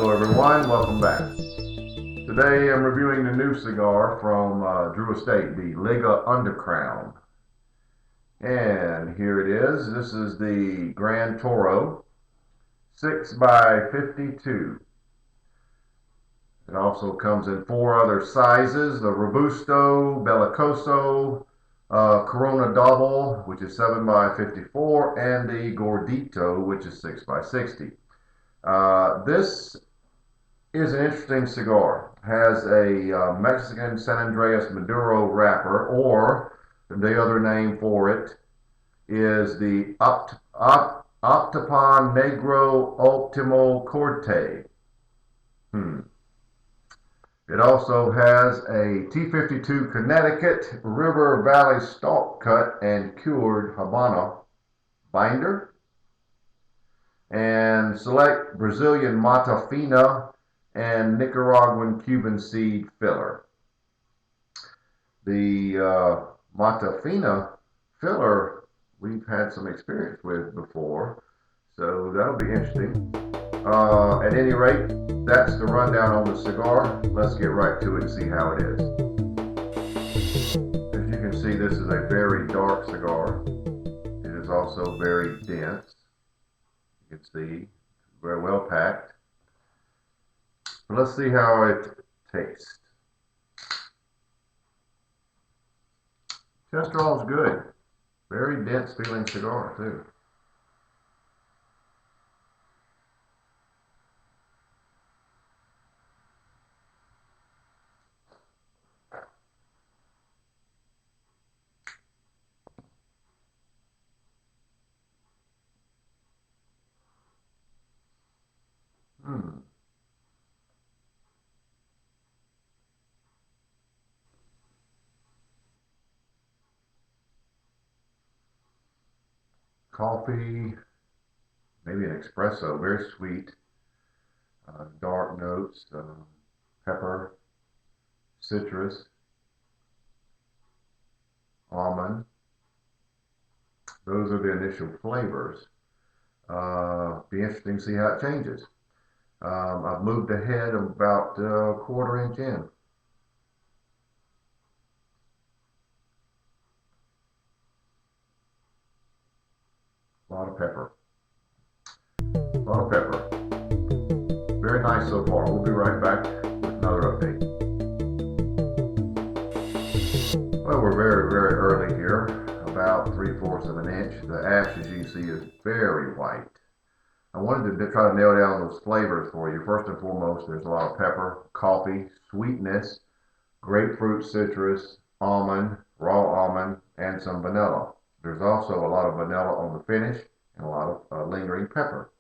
Hello everyone, welcome back. Today I'm reviewing the new cigar from Drew Estate, the Liga Undercrown. And here it is. This is the Gran Toro 6x52. It also comes in 4 other sizes: the Robusto, Bellicoso, Corona Double, which is 7x54, and the Gordito, which is 6x60. This is an interesting cigar. Has a Mexican San Andreas Maduro wrapper, or the other name for it is the Optipon Negro Ultimo Corte. It also has a T52 Connecticut River Valley Stalk Cut and Cured Habano binder, and select Brazilian Mata Fina and Nicaraguan Cuban seed filler. The Mata Fina filler we've had some experience with before, so that'll be interesting. At any rate, that's the rundown on the cigar. Let's get right to it and see how it is. As you can see, this is a very dark cigar. It is also very dense. You can see, very well packed. But let's see how it tastes. Chest draw is good. Very dense feeling cigar too. Coffee, maybe an espresso, very sweet, dark notes, pepper, citrus, almond. Those are the initial flavors. Be interesting to see how it changes. I've moved ahead about a quarter inch in. A lot of pepper. A lot of pepper. Very nice so far. We'll be right back with another update. Well, we're very, very early here. About 3/4 of an inch. The ash, as you can see, is very white. I wanted to try to nail down those flavors for you. First and foremost, there's a lot of pepper, coffee, sweetness, grapefruit, citrus, almond, raw almond, and some vanilla. There's also a lot of vanilla on the finish and a lot of lingering pepper.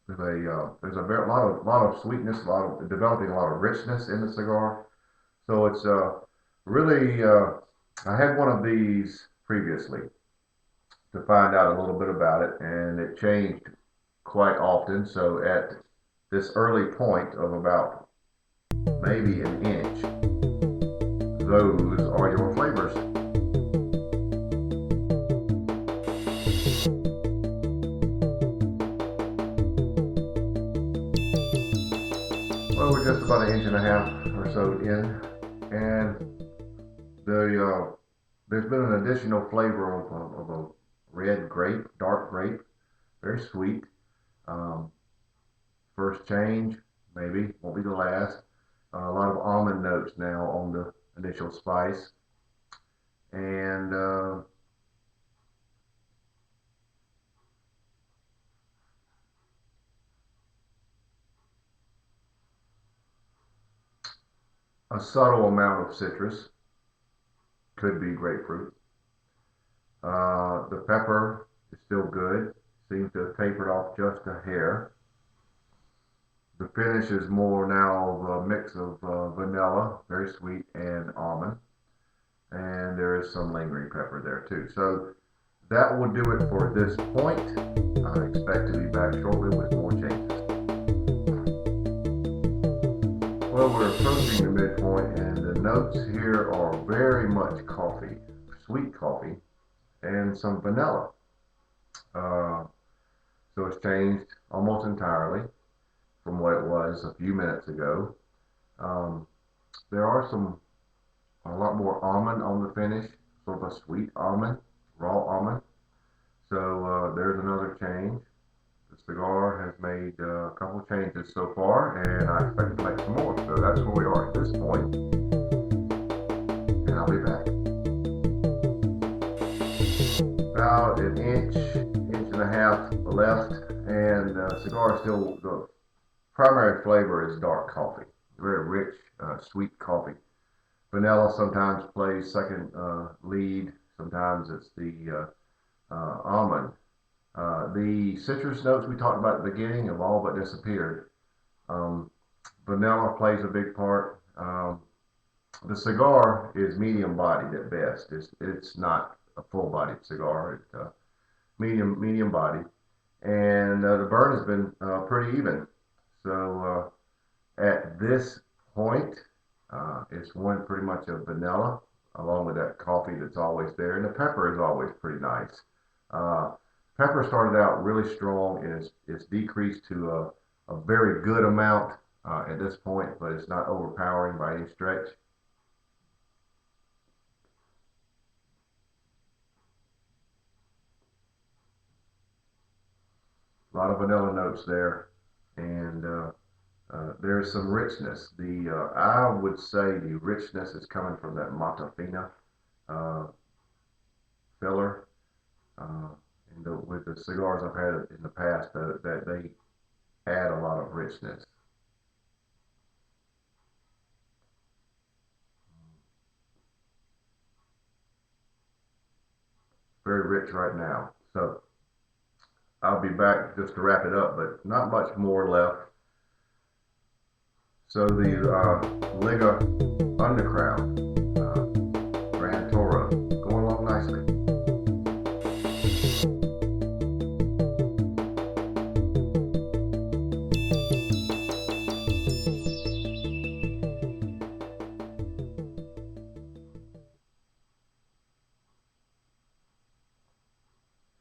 There's a lot of sweetness, developing a lot of richness in the cigar. So it's really, I had one of these previously to find out a little bit about it, and it changed quite often. So at this early point of about maybe an inch, those are your flavors. Well, we're just about an inch and a half or so in, and there's been an additional flavor of a red grape, dark grape, very sweet. First change, maybe, won't be the last. A lot of almond notes now on the initial spice. And a subtle amount of citrus, could be grapefruit. The pepper is still good, seems to have tapered off just a hair. The finish is more now of a mix of vanilla, very sweet, and almond. And there is some lingering pepper there too. So that will do it for this point. I expect to be back shortly with more changes. Well, we're approaching the midpoint, and the notes here are very much coffee, sweet coffee. and some vanilla. Uh, so it's changed almost entirely from what it was a few minutes ago. Um, there are a lot more almond on the finish, sort of a sweet almond, raw almond. So there's another change. The cigar has made a couple changes so far, and I expect to make some more. So that's where we are at this point, and I'll be back. About an inch, inch and a half left, and the cigar is still, the primary flavor is dark coffee, very rich, sweet coffee. Vanilla sometimes plays second lead. Sometimes it's the almond. The citrus notes we talked about at the beginning have all but disappeared. Um, Vanilla plays a big part. The cigar is medium bodied at best. It's not a full bodied cigar. It's medium bodied, and the burn has been pretty even. So at this point, it's one pretty much of vanilla, along with that coffee that's always there, and the pepper is always pretty nice. Uh, Pepper started out really strong, and it's decreased to a very good amount at this point, but it's not overpowering by any stretch. A lot of vanilla notes there, and there's some richness. The I would say the richness is coming from that Matafina uh, filler. Uh, with the cigars I've had in the past, that they add a lot of richness. Very rich right now. So I'll be back just to wrap it up, but not much more left. So the Liga Undercrown Gran Toro going along nicely.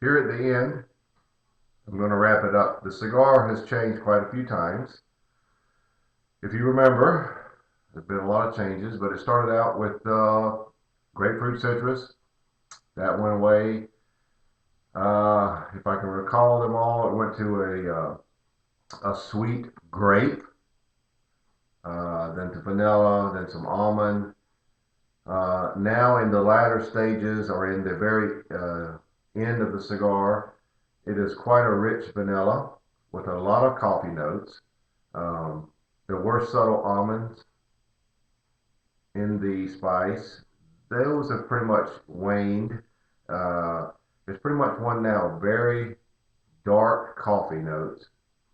Here at the end, I'm going to wrap it up. The cigar has changed quite a few times. If you remember, there's been a lot of changes, but it started out with grapefruit citrus. That went away. If I can recall them all, it went to a sweet grape, then to vanilla, then some almond. Now in the latter stages, or in the very end of the cigar, it is quite a rich vanilla with a lot of coffee notes. Um, there were subtle almonds in the spice. Those have pretty much waned. It's pretty much one now very dark coffee notes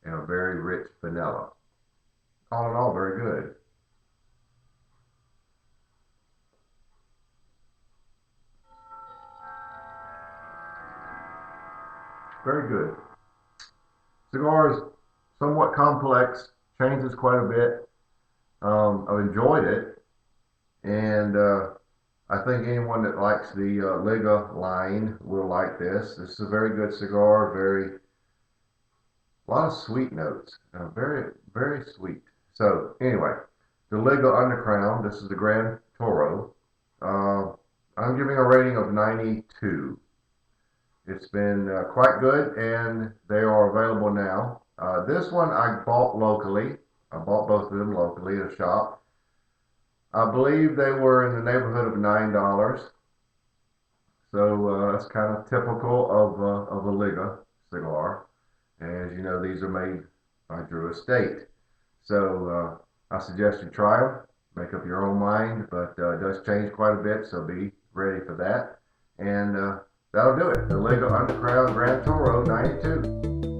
and a very rich vanilla. All in all, very good. Very good. Cigar is somewhat complex, changes quite a bit. I've enjoyed it, and I think anyone that likes the Liga line will like this. This is a very good cigar, very a lot of sweet notes, very sweet. So anyway, the Liga Undercrown. This is the Gran Toro. Uh, I'm giving a rating of 92. It's been quite good, and they are available now. This one I bought locally. I bought both of them locally at a shop. I believe they were in the neighborhood of $9. So that's kind of typical of a Liga cigar. As you know, these are made by Drew Estate. So I suggest you try them, make up your own mind, but it does change quite a bit, so be ready for that. And that'll do it. The Liga Undercrown Gran Toro 92.